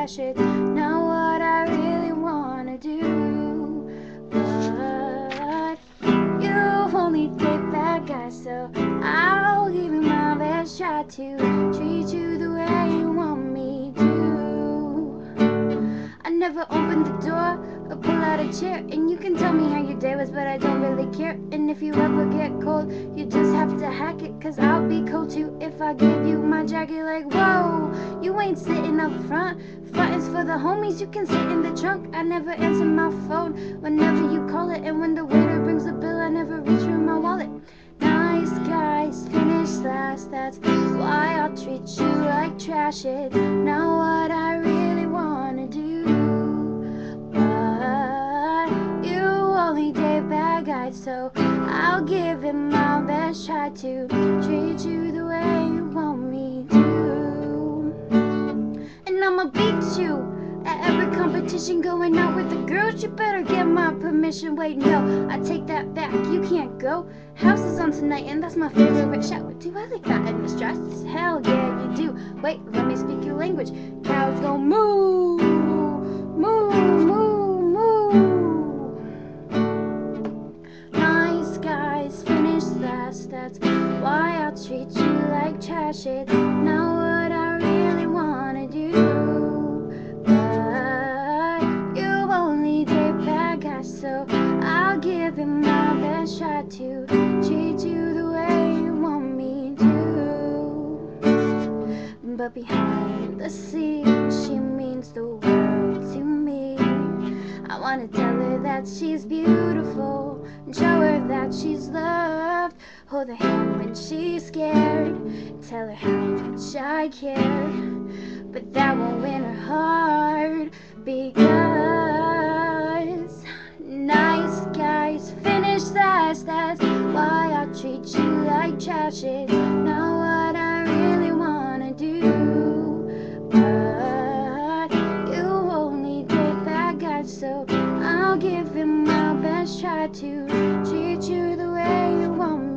trash it. Not what I really wanna do. But you only date bad guys, so I'll give you my best shot to treat you the way you want me to. I never opened the door or pull out a chair, and you can tell me how your day was, but I don't really care. And if you ever get cold, you just have to hack it, cause I'll be cold too if I give you my jacket. Like, whoa, you ain't sitting up front. Frontin's for the homies, you can sit in the trunk. I never answer my phone whenever you call it, and when the waiter brings the bill, I never reach for my wallet. Nice guys finish last, that's why I'll treat you like trash. It not what I really wanna do. But you only date bad guys, so I'll give it my best shot to treat you the way you want me to. And I'ma beat you at every competition, going out with the girls. You better get my permission. Wait, no, I take that back, you can't go. House is on tonight, and that's my favorite show. Do I look fat and distressed? Hell yeah, you do. Wait, let me speak your language. Cows go moo, moo, moo, moo. Nice guys finish last, that's why I'll treat you like trash. It not what I really wanna do. But you only date bad guys, so I'll give it my best shot to treat you the way you want me to. But behind the scenes, she means the world to me. I wanna tell her that she's beautiful and show her that she's loved. Hold her hand when she's scared, tell her how much I care. But that won't win her heart, because nice guys finish last. That's why I treat you like trash. It's not what I really wanna do. But you only date bad guys, so I'll give it my best try to treat you the way you want me.